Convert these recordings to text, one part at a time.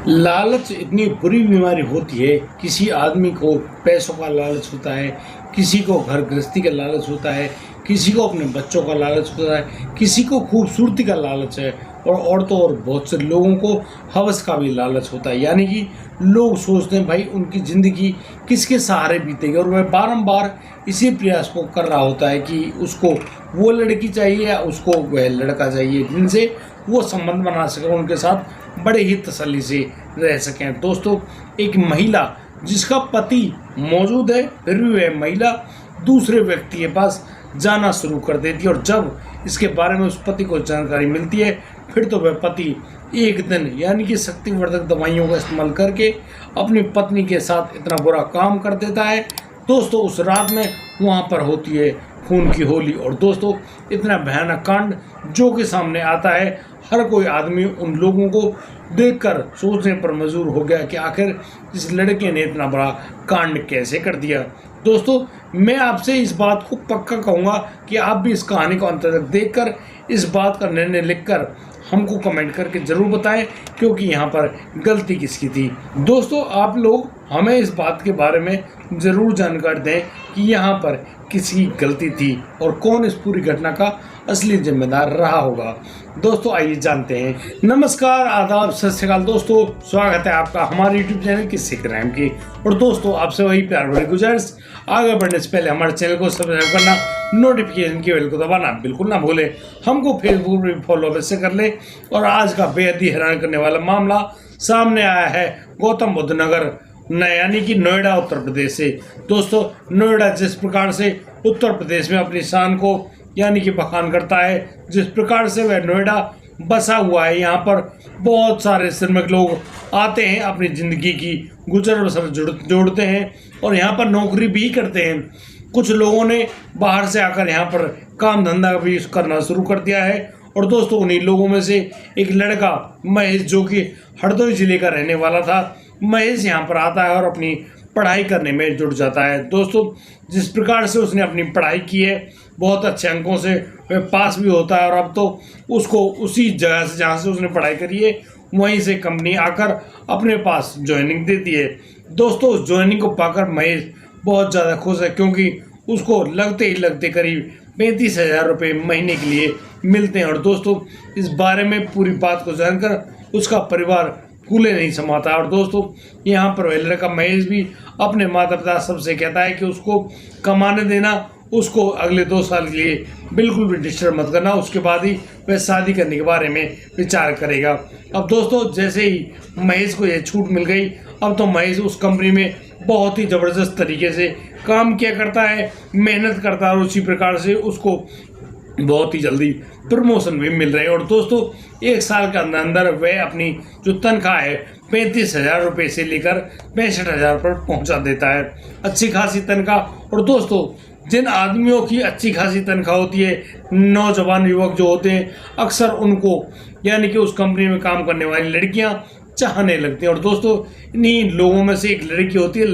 लालच इतनी बुरी बीमारी होती है। किसी आदमी को पैसों का लालच होता है, किसी को घर गृहस्थी का लालच होता है, किसी को अपने बच्चों का लालच होता है, किसी को खूबसूरती का लालच है और तो और बहुत से लोगों को हवस का भी लालच होता है। यानी कि लोग सोचते हैं भाई उनकी ज़िंदगी किसके सहारे बीतेगी और वह बारंबार इसी प्रयास को कर रहा होता है कि उसको वो लड़की चाहिए या उसको वह लड़का चाहिए जिनसे वो संबंध बना सके, उनके साथ बड़े ही तसल्ली से रह सकें। दोस्तों, एक महिला जिसका पति मौजूद है फिर भी वह महिला दूसरे व्यक्ति के पास जाना शुरू कर देती है और जब इसके बारे में उस पति को जानकारी मिलती है फिर तो वह पति एक दिन यानी कि शक्तिवर्धक दवाइयों का इस्तेमाल करके अपनी पत्नी के साथ इतना बुरा काम कर देता है। दोस्तों, उस रात में वहाँ पर होती है खून की होली और दोस्तों इतना भयानक कांड जो कि सामने आता है, हर कोई आदमी उन लोगों को देखकर सोचने पर मजबूर हो गया कि आखिर इस लड़के ने इतना बड़ा कांड कैसे कर दिया। दोस्तों, मैं आपसे इस बात को पक्का कहूँगा कि आप भी इस कहानी को अंत तक देखकर इस बात का निर्णय लिखकर हमको कमेंट करके ज़रूर बताएं क्योंकि यहाँ पर गलती किसकी थी। दोस्तों, आप लोग हमें इस बात के बारे में ज़रूर जानकारी दें कि यहाँ पर किसकी गलती थी और कौन इस पूरी घटना का असली जिम्मेदार रहा होगा। दोस्तों, आइए जानते हैं। नमस्कार, आदाब, सत श्री अकाल दोस्तों, स्वागत है आपका हमारे YouTube चैनल किस्से क्राइम की। और दोस्तों, आपसे वही प्यार भरी गुजारिश, आगे बढ़ने से पहले हमारे चैनल को सब्सक्राइब करना, नोटिफिकेशन की बेल को दबाना बिल्कुल ना भूले। हमको फेसबुक पर फॉलो अवश्य कर ले। और आज का बेहद ही हैरान करने वाला मामला सामने आया है गौतम बुद्ध नगर यानी कि नोएडा, उत्तर प्रदेश से। दोस्तों, नोएडा जिस प्रकार से उत्तर प्रदेश में अपनी शान को यानी कि बखान करता है, जिस प्रकार से वह नोएडा बसा हुआ है, यहाँ पर बहुत सारे श्रमिक लोग आते हैं, अपनी ज़िंदगी की गुजर बसर जोड़ते हैं और यहाँ पर नौकरी भी करते हैं। कुछ लोगों ने बाहर से आकर यहाँ पर काम धंधा भी करना शुरू कर दिया है। और दोस्तों, उन्हीं लोगों में से एक लड़का महेश, जो कि हरदोई जिले का रहने वाला था, महेश यहाँ पर आता है और अपनी पढ़ाई करने में जुट जाता है। दोस्तों, जिस प्रकार से उसने अपनी पढ़ाई की है, बहुत अच्छे अंकों से वह पास भी होता है और अब तो उसको उसी जगह से जहाँ से उसने पढ़ाई करी है वहीं से कंपनी आकर अपने पास ज्वाइनिंग देती है। दोस्तों, उस ज्वाइनिंग को पाकर महेश बहुत ज़्यादा खुश है क्योंकि उसको लगते ही लगते करीब 35,000 रुपये महीने के लिए मिलते हैं। और दोस्तों, इस बारे में पूरी बात को जानकर उसका परिवार फूले नहीं समाता। और दोस्तों, यहाँ पर वह लड़का महेश भी अपने माता पिता सबसे कहता है कि उसको कमाने देना, उसको अगले 2 साल के लिए बिल्कुल भी डिस्टर्ब मत करना, उसके बाद ही वह शादी करने के बारे में विचार करेगा। अब दोस्तों, जैसे ही महेश को यह छूट मिल गई, अब तो महेश उस कंपनी में बहुत ही ज़बरदस्त तरीके से काम किया करता है, मेहनत करता है और उसी प्रकार से उसको बहुत ही जल्दी प्रमोशन भी मिल रहे हैं। और दोस्तों, 1 साल के अंदर अंदर वह अपनी जो तनख्वाह है 35,000 रुपये से लेकर 65,000 पर पहुंचा देता है। अच्छी खासी तनख्वाह। और दोस्तों, जिन आदमियों की अच्छी खासी तनख्वाह होती है, नौजवान युवक जो होते हैं, अक्सर उनको यानी कि उस कंपनी में काम करने वाली लड़कियां चाहने लगती हैं। और दोस्तों, इन्हीं लोगों में से एक लड़की होती है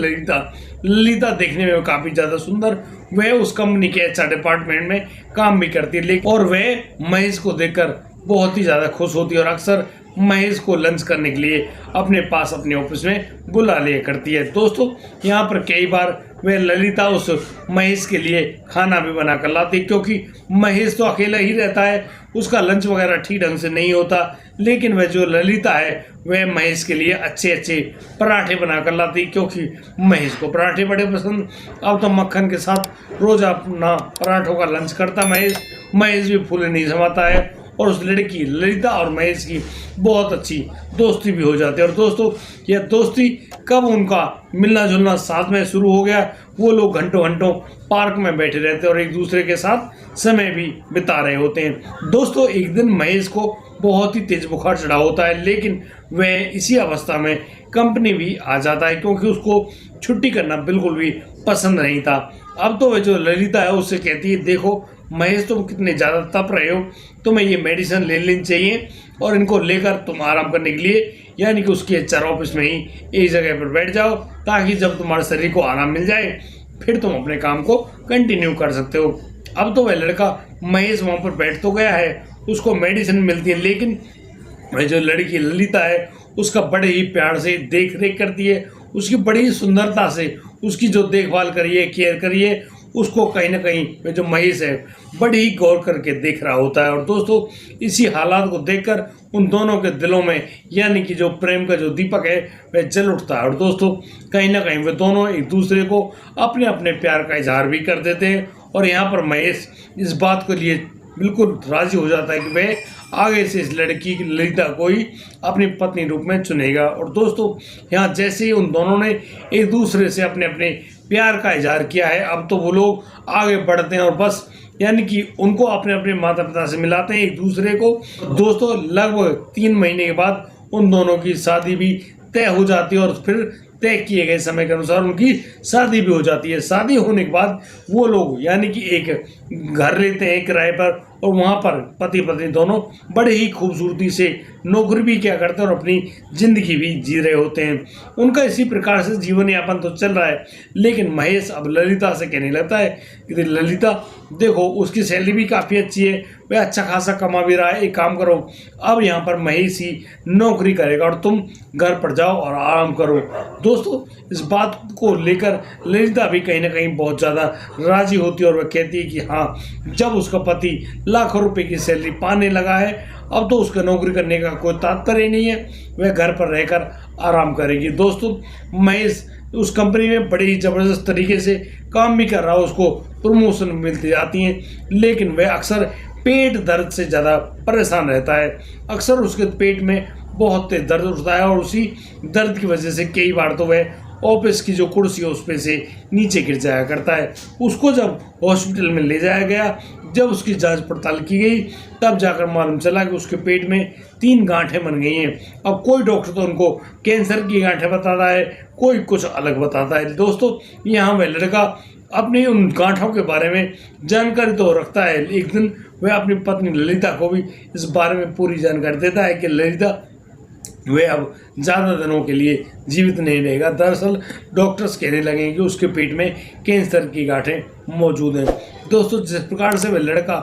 ललिता देखने में काफ़ी ज़्यादा सुंदर। वह उस कंपनी के HR डिपार्टमेंट में काम भी करती है और वह महेश को देखकर बहुत ही ज़्यादा खुश होती है और अक्सर महेश को लंच करने के लिए अपने पास अपने ऑफिस में बुला लिया करती है। दोस्तों, यहाँ पर कई बार वह ललिता उस महेश के लिए खाना भी बना कर लाती क्योंकि महेश तो अकेला ही रहता है, उसका लंच वगैरह ठीक ढंग से नहीं होता। लेकिन वह जो ललिता है वह महेश के लिए अच्छे अच्छे पराठे बना कर लाती क्योंकि महेश को पराठे बड़े पसंद। अब तो मक्खन के साथ रोज़ अपना पराठों का लंच करता महेश भी फूले नहीं समाता है और उस लड़की ललिता और महेश की बहुत अच्छी दोस्ती भी हो जाती है। और दोस्तों, यह दोस्ती कब उनका मिलना जुलना साथ में शुरू हो गया, वो लोग घंटों घंटों पार्क में बैठे रहते हैं और एक दूसरे के साथ समय भी बिता रहे होते हैं। दोस्तों, एक दिन महेश को बहुत ही तेज बुखार चढ़ा होता है, लेकिन वह इसी अवस्था में कंपनी भी आ जाता है क्योंकि उसको छुट्टी करना बिल्कुल भी पसंद नहीं था। अब तो वह जो ललिता है उससे कहती है, देखो महेश, तुम कितने ज़्यादा तप रहे हो, तुम्हें ये मेडिसिन ले लेनी चाहिए और इनको लेकर तुम आराम करने के लिए यानी कि उसके HR ऑफिस में ही एक जगह पर बैठ जाओ ताकि जब तुम्हारे शरीर को आराम मिल जाए फिर तुम अपने काम को कंटिन्यू कर सकते हो। अब तो वह लड़का महेश वहाँ पर बैठ तो गया है, उसको मेडिसिन मिलती है, लेकिन वह जो लड़की ललिता है उसका बड़े ही प्यार से देख रेख करती है, उसकी बड़ी ही सुंदरता से उसकी जो देखभाल करिए, केयर करिए, उसको कहीं ना कहीं वह जो महेश है बड़ी ही गौर करके देख रहा होता है। और दोस्तों इसी हालात को देखकर उन दोनों के दिलों में यानी कि जो प्रेम का जो दीपक है वह जल उठता है। और दोस्तों कहीं ना कहीं वे दोनों एक दूसरे को अपने अपने प्यार का इजहार भी कर देते हैं। और यहाँ पर महेश इस बात के लिए बिल्कुल राजी हो जाता है कि वह आगे से इस लड़की की ललिता को ही अपनी पत्नी रूप में चुनेगा। और दोस्तों यहाँ जैसे ही उन दोनों ने एक दूसरे से अपने अपने प्यार का इजहार किया है, अब तो वो लोग आगे बढ़ते हैं और बस यानी कि उनको अपने अपने माता पिता से मिलाते हैं एक दूसरे को। दोस्तों लगभग 3 महीने के बाद उन दोनों की शादी भी तय हो जाती है और फिर तय किए गए समय के अनुसार उनकी शादी भी हो जाती है। शादी होने के बाद वो लोग यानी कि एक घर लेते हैं किराए पर और वहाँ पर पति पत्नी दोनों बड़े ही खूबसूरती से नौकरी भी क्या करते हैं और अपनी ज़िंदगी भी जी रहे होते हैं। उनका इसी प्रकार से जीवन यापन तो चल रहा है। लेकिन महेश अब ललिता से कहने लगता है कि ललिता देखो उसकी सैलरी भी काफ़ी अच्छी है, वह अच्छा खासा कमा भी रहा है, एक काम करो अब यहाँ पर महेश ही नौकरी करेगा और तुम घर पर जाओ और आराम करो। दोस्तों इस बात को लेकर ललिता भी कहीं ना कहीं बहुत ज़्यादा राजी होती है और वह कहती है कि हाँ, जब उसका पति लाखों रुपए की सैलरी पाने लगा है अब तो उसका नौकरी करने का कोई तात्पर्य नहीं है, वह घर पर रहकर आराम करेगी। दोस्तों महेश उस कंपनी में बड़े ही ज़बरदस्त तरीके से काम भी कर रहा है, उसको प्रमोशन मिलती जाती हैं, लेकिन वह अक्सर पेट दर्द से ज़्यादा परेशान रहता है। अक्सर उसके पेट में बहुत तेज दर्द उठता है और उसी दर्द की वजह से कई बार तो वह ऑफिस की जो कुर्सी है उस पे से नीचे गिर जाया करता है। उसको जब हॉस्पिटल में ले जाया गया, जब उसकी जांच पड़ताल की गई, तब जाकर मालूम चला कि उसके पेट में 3 गांठें बन गई हैं। अब कोई डॉक्टर तो उनको कैंसर की गांठें बताता है, कोई कुछ अलग बताता है। दोस्तों यहाँ वह लड़का अपनी उन गांठों के बारे में जानकारी तो रखता है। एक दिन वह अपनी पत्नी ललिता को भी इस बारे में पूरी जानकारी देता है कि ललिता वह अब ज़्यादा दिनों के लिए जीवित नहीं रहेगा। दरअसल डॉक्टर्स कहने लगे कि उसके पेट में कैंसर की गांठें मौजूद हैं। दोस्तों जिस प्रकार से वह लड़का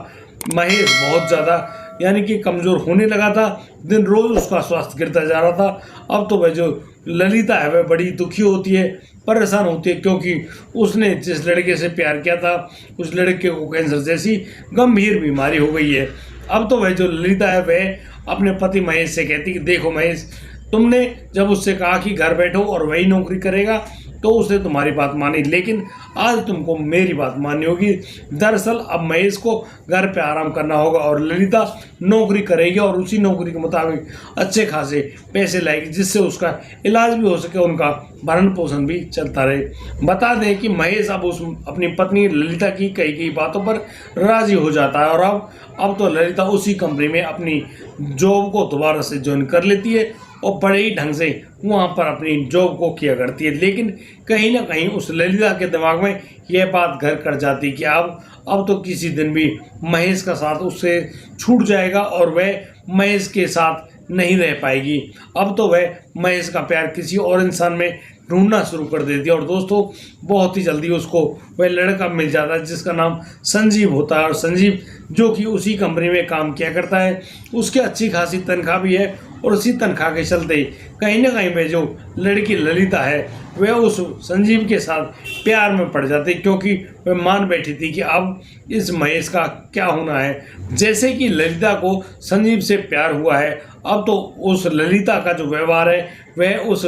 महेश बहुत ज़्यादा यानी कि कमज़ोर होने लगा था, दिन रोज़ उसका स्वास्थ्य गिरता जा रहा था। अब तो वह जो ललिता है वह बड़ी दुखी होती है, परेशान होती है, क्योंकि उसने जिस लड़के से प्यार किया था उस लड़के को कैंसर जैसी गंभीर बीमारी हो गई है। अब तो वह जो ललिता है वह अपने पति महेश से कहती कि देखो महेश, तुमने जब उससे कहा कि घर बैठो और वही नौकरी करेगा तो उसने तुम्हारी बात मानी, लेकिन आज तुमको मेरी बात माननी होगी। दरअसल अब महेश को घर पे आराम करना होगा और ललिता नौकरी करेगी और उसी नौकरी के मुताबिक अच्छे खासे पैसे लाएगी, जिससे उसका इलाज भी हो सके, उनका भरण पोषण भी चलता रहे। बता दें कि महेश अब उस अपनी पत्नी ललिता की कई कई बातों पर राजी हो जाता है और अब तो ललिता उसी कंपनी में अपनी जॉब को दोबारा से ज्वाइन कर लेती है और बड़े ही ढंग से वहाँ पर अपनी जॉब को किया करती है। लेकिन कहीं ना कहीं उस ललिता के दिमाग में यह बात घर कर जाती है कि अब तो किसी दिन भी महेश का साथ उससे छूट जाएगा और वह महेश के साथ नहीं रह पाएगी। अब तो वह महेश का प्यार किसी और इंसान में ढूंढना शुरू कर देती है। और दोस्तों बहुत ही जल्दी उसको वह लड़का मिल जाता है जिसका नाम संजीव होता है। और संजीव जो कि उसी कंपनी में काम किया करता है, उसकी अच्छी खासी तनख्वाह भी है और उसी तनख्वाह के चलते कहीं ना कहीं वह जो लड़की ललिता है वह उस संजीव के साथ प्यार में पड़ जाती, क्योंकि वह मान बैठी थी कि अब इस महेश का क्या होना है। जैसे कि ललिता को संजीव से प्यार हुआ है, अब तो उस ललिता का जो व्यवहार है वह उस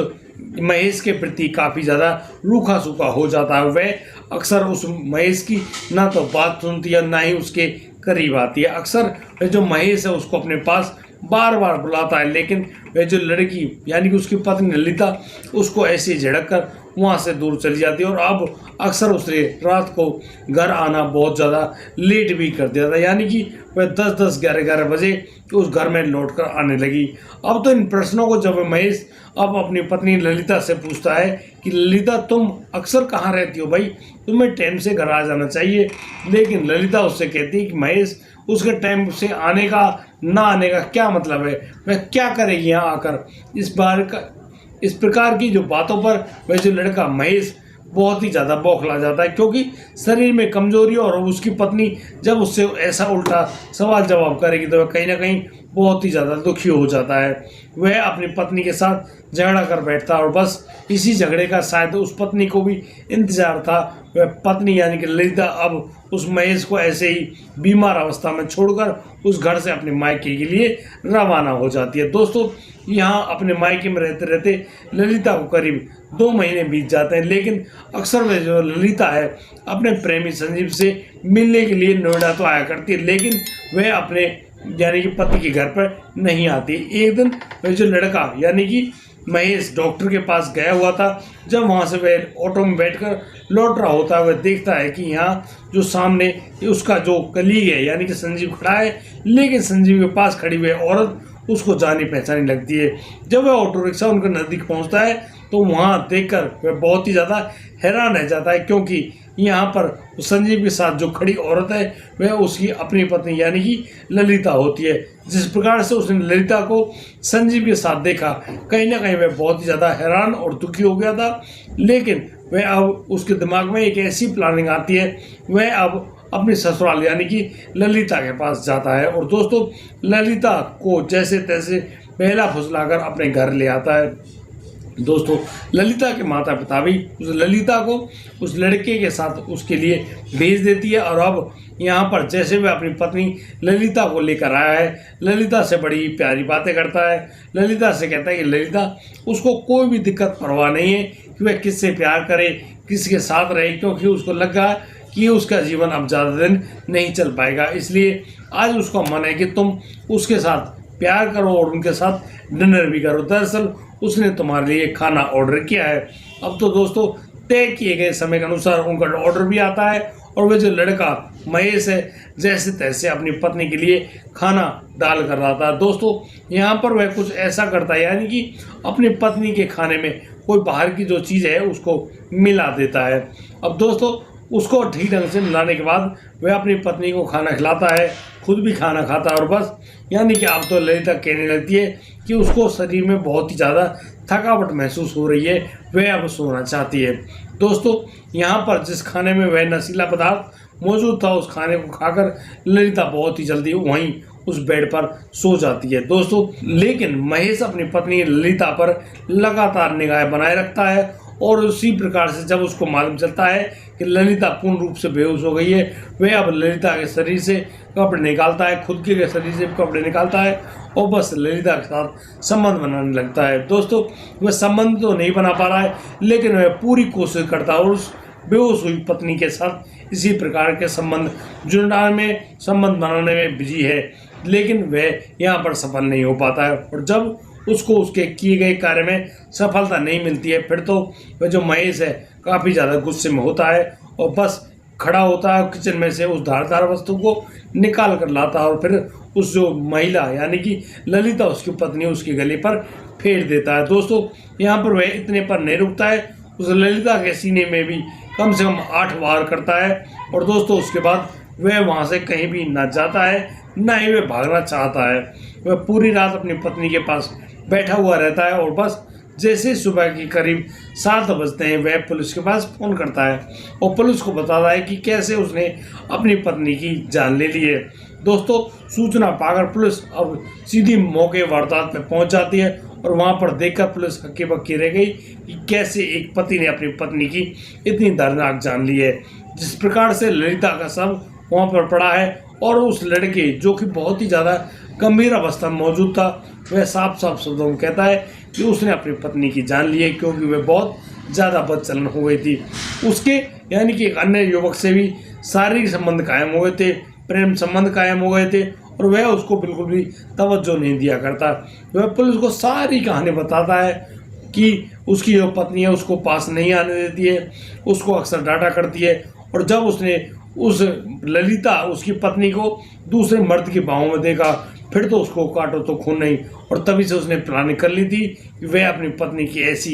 महेश के प्रति काफ़ी ज़्यादा रूखा सूखा हो जाता है। वह अक्सर उस महेश की ना तो बात सुनती है ना ही उसके करीब आती है। अक्सर जो महेश है उसको अपने पास बार बार बुलाता है, लेकिन वह जो लड़की यानी कि उसकी पत्नी ललिता उसको ऐसे झिड़क कर वहाँ से दूर चली जाती है और अब अक्सर उसे रात को घर आना बहुत ज़्यादा लेट भी कर दिया था, यानी कि वह 10-10, 11-11 बजे उस घर में लौट कर आने लगी। अब तो इन प्रश्नों को जब महेश अब अपनी पत्नी ललिता से पूछता है कि ललिता तुम अक्सर कहाँ रहती हो भाई, तुम्हें टाइम से घर आ जाना चाहिए, लेकिन ललिता उससे कहती है कि महेश उसके टाइम से आने का ना आने का क्या मतलब है, वह क्या करेगी यहाँ आकर। इस प्रकार की जो बातों पर वह जो लड़का महेश बहुत ही ज़्यादा बौखला जाता है, क्योंकि शरीर में कमजोरी और उसकी पत्नी जब उससे ऐसा उल्टा सवाल जवाब करेगी तो वह कहीं ना कहीं बहुत ही ज़्यादा दुखी हो जाता है। वह अपनी पत्नी के साथ झगड़ा कर बैठता है और बस इसी झगड़े का शायद उस पत्नी को भी इंतजार था। वह पत्नी यानी कि ललिता अब उस महेश को ऐसे ही बीमार अवस्था में छोड़कर उस घर से अपने मायके के लिए रवाना हो जाती है। दोस्तों, यहाँ अपने मायके में रहते रहते ललिता को करीब 2 महीने बीत जाते हैं, लेकिन अक्सर वह जो ललिता है अपने प्रेमी संजीव से मिलने के लिए नोएडा तो आया करती है, लेकिन वह अपने यानी कि पति के घर पर नहीं आती। एक दिन वह जो लड़का यानी कि महेश डॉक्टर के पास गया हुआ था, जब वहाँ से वह ऑटो में बैठकर लौट रहा होता है, वह देखता है कि यहाँ जो सामने उसका जो कलीग है यानी कि संजीव खड़ा है, लेकिन संजीव के पास खड़ी हुई औरत उसको जानी पहचानी लगती है। जब वह ऑटो रिक्शा उनके नज़दीक पहुँचता है तो वहाँ देखकर वह बहुत ही ज़्यादा हैरान रह जाता है, क्योंकि यहाँ पर संजीव के साथ जो खड़ी औरत है वह उसकी अपनी पत्नी यानी कि ललिता होती है। जिस प्रकार से उसने ललिता को संजीव के साथ देखा, कहीं ना कहीं वह बहुत ही ज़्यादा हैरान और दुखी हो गया था, लेकिन वह अब उसके दिमाग में एक ऐसी प्लानिंग आती है, वह अब अपनी ससुराल यानी कि ललिता के पास जाता है और दोस्तों ललिता को जैसे तैसे पहला फुसलाकर अपने घर ले आता है। दोस्तों, ललिता के माता पिता भी उस ललिता को उस लड़के के साथ उसके लिए भेज देती है और अब यहाँ पर जैसे वह अपनी पत्नी ललिता को लेकर आया है, ललिता से बड़ी प्यारी बातें करता है। ललिता से कहता है कि ललिता उसको कोई भी दिक्कत परवाह नहीं है कि वह किससे प्यार करे, किसके साथ रहे, क्योंकि उसको लगा कि उसका जीवन अब ज़्यादा दिन नहीं चल पाएगा। इसलिए आज उसका मन है कि तुम उसके साथ प्यार करो और उनके साथ डिनर भी करो। दरअसल उसने तुम्हारे लिए खाना ऑर्डर किया है। अब तो दोस्तों तय किए गए समय के अनुसार उनका ऑर्डर भी आता है और वह जो लड़का महेश है जैसे तैसे अपनी पत्नी के लिए खाना डाल कर रहा था। दोस्तों, यहाँ पर वह कुछ ऐसा करता है यानी कि अपनी पत्नी के खाने में कोई बाहर की जो चीज़ है उसको मिला देता है। अब दोस्तों उसको ठीक ढंग से मिलाने के बाद वह अपनी पत्नी को खाना खिलाता है, खुद भी खाना खाता है और बस यानी कि अब तो ललिता कहने लगती है कि उसको शरीर में बहुत ही ज़्यादा थकावट महसूस हो रही है, वह अब सोना चाहती है। दोस्तों, यहाँ पर जिस खाने में वह नशीला पदार्थ मौजूद था उस खाने को खाकर ललिता बहुत ही जल्दी वहीं उस बेड पर सो जाती है। दोस्तों, लेकिन महेश अपनी पत्नी ललिता पर लगातार निगाह बनाए रखता है और उसी प्रकार से जब उसको मालूम चलता है कि ललिता पूर्ण रूप से बेहोश हो गई है, वह अब ललिता के शरीर से कपड़े निकालता है, खुद के शरीर से कपड़े निकालता है और बस ललिता के साथ संबंध बनाने लगता है। दोस्तों, वह संबंध तो नहीं बना पा रहा है, लेकिन वह पूरी कोशिश करता है और उस बेहोश हुई पत्नी के साथ इसी प्रकार के संबंध जुड़ाने में, संबंध बनाने में बिजी है, लेकिन वह यहाँ पर सफल नहीं हो पाता है। और जब उसको उसके किए गए कार्य में सफलता नहीं मिलती है, फिर तो वह जो महेश है काफ़ी ज़्यादा गुस्से में होता है और बस खड़ा होता है किचन में से उस धारदार वस्तु को निकाल कर लाता है और फिर उस जो महिला यानी कि ललिता उसकी पत्नी उसके गले पर फेर देता है। दोस्तों, यहाँ पर वह इतने पर नहीं रुकता है, उस ललिता के सीने में भी कम से कम 8 वार करता है और दोस्तों उसके बाद वह वहाँ से कहीं भी ना जाता है, ना ही वह भागना चाहता है। वह पूरी रात अपनी पत्नी के पास बैठा हुआ रहता है और बस जैसे सुबह के करीब 7 बजते हैं वह पुलिस के पास फ़ोन करता है और पुलिस को बताता है कि कैसे उसने अपनी पत्नी की जान ले ली है। दोस्तों, सूचना पाकर पुलिस अब सीधी मौके वारदात में पहुंच जाती है और वहां पर देखकर पुलिस हक्की बक्की रह गई कि कैसे एक पति ने अपनी पत्नी की इतनी दर्दनाक जान ली है। जिस प्रकार से ललिता का शव वहां पर पड़ा है और उस लड़के जो कि बहुत ही ज़्यादा गंभीर अवस्था में मौजूद था, वह साफ साफ शब्दों में कहता है कि उसने अपनी पत्नी की जान ली है, क्योंकि वह बहुत ज़्यादा बदचलन हो गई थी। उसके यानी कि एक अन्य युवक से भी शारीरिक संबंध कायम हो गए थे, प्रेम संबंध कायम हो गए थे और वह उसको बिल्कुल भी तवज्जो नहीं दिया करता। वह पुलिस को सारी कहानी बताता है कि उसकी जो पत्नी है उसको पास नहीं आने देती है, उसको अक्सर डांटा करती है और जब उसने उस ललिता उसकी पत्नी को दूसरे मर्द की बाहों में देखा, फिर तो उसको काटो तो खून नहीं, और तभी से उसने प्लानिंग कर ली थी कि वह अपनी पत्नी की ऐसी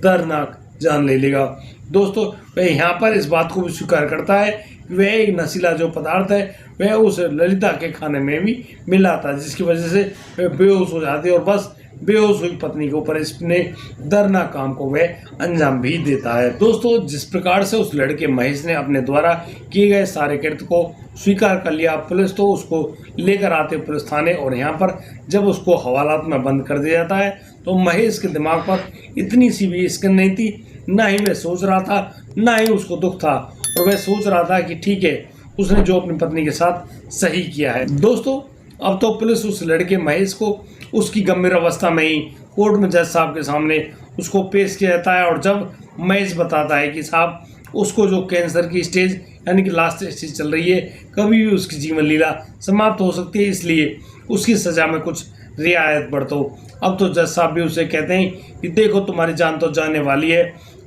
दर्दनाक जान ले लेगा। दोस्तों, वह यहाँ पर इस बात को भी स्वीकार करता है कि वह एक नशीला जो पदार्थ है वह उस ललिता के खाने में भी मिला था, जिसकी वजह से वह बेहोश हो जाती है और बस बेहोश हुई पत्नी के ऊपर इसने दर्दनाक काम को वह अंजाम भी देता है। दोस्तों, जिस प्रकार से उस लड़के महेश ने अपने द्वारा किए गए सारे कृत्य को स्वीकार कर लिया, पुलिस तो उसको लेकर आते पुलिस थाने, और यहाँ पर जब उसको हवालात में बंद कर दिया जाता है तो महेश के दिमाग पर इतनी सी भी स्किन नहीं थी, ना ही वह सोच रहा था, ना ही उसको दुख था, और वह सोच रहा था कि ठीक है, उसने जो अपनी पत्नी के साथ सही किया है। दोस्तों, अब तो पुलिस उस लड़के महेश को उसकी गंभीर अवस्था में ही कोर्ट में जज साहब के सामने उसको पेश किया जाता है, और जब महेश बताता है कि साहब उसको जो कैंसर की स्टेज यानी कि लास्ट स्टेज चल रही है, कभी भी उसकी जीवन लीला समाप्त हो सकती है, इसलिए उसकी सजा में कुछ रियायत बरतो। अब तो जज साहब भी उसे कहते हैं कि देखो, तुम्हारी जान तो जाने वाली है,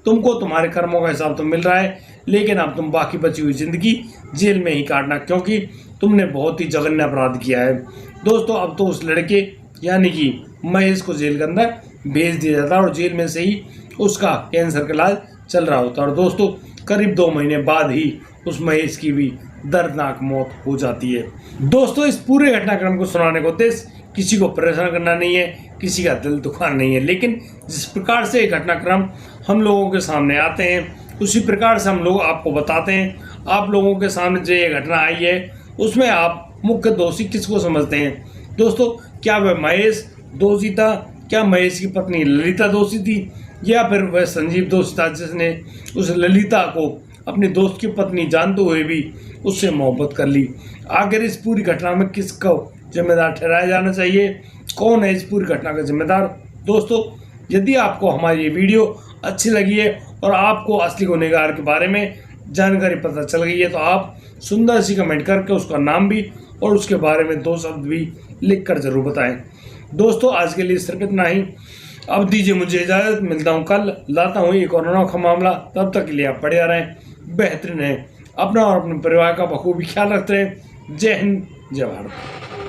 तुमको तुम्हारे कर्मों का हिसाब तो मिल रहा है, लेकिन अब तुम बाकी बची हुई जिंदगी जेल में ही काटना, क्योंकि तुमने बहुत ही जघन्य अपराध किया है। दोस्तों, अब तो उस लड़के यानी कि महेश को जेल के अंदर भेज दिया जाता है, और जेल में से ही उसका कैंसर का इलाज चल रहा होता है। और दोस्तों, करीब 2 महीने बाद ही उस महेश की भी दर्दनाक मौत हो जाती है। दोस्तों, इस पूरे घटनाक्रम को सुनाने का उद्देश्य किसी को परेशान करना नहीं है, किसी का दिल दुखाना नहीं है, लेकिन जिस प्रकार से ये घटनाक्रम हम लोगों के सामने आते हैं, उसी प्रकार से हम लोग आपको बताते हैं। आप लोगों के सामने जो ये घटना आई है, उसमें आप मुख्य दोषी किसको समझते हैं? दोस्तों, क्या वह महेश दोषी था? क्या महेश की पत्नी ललिता दोषी थी? या फिर वह संजीव दोषी था, जिसने उस ललिता को अपने दोस्त की पत्नी जानते हुए भी उससे मोहब्बत कर ली? आखिर इस पूरी घटना में किसको जिम्मेदार ठहराया जाना चाहिए? कौन है इस पूरी घटना का जिम्मेदार? दोस्तों, यदि आपको हमारी ये वीडियो अच्छी लगी है और आपको असली गुनहगार के बारे में जानकारी पता चल गई है, तो आप सुंदर सी कमेंट करके उसका नाम भी और उसके बारे में 2 शब्द भी लिख कर जरूर बताएं। दोस्तों, आज के लिए सिर्फ इतना ही। अब दीजिए मुझे इजाज़त, मिलता हूँ कल, लाता हूँ एक और अनोखा मामला। तब तक के लिए आप बढ़िया रहें, बेहतरीन रहें, अपना और अपने परिवार का बखूबी ख्याल रखते रहें। जय हिंद, जय भारत।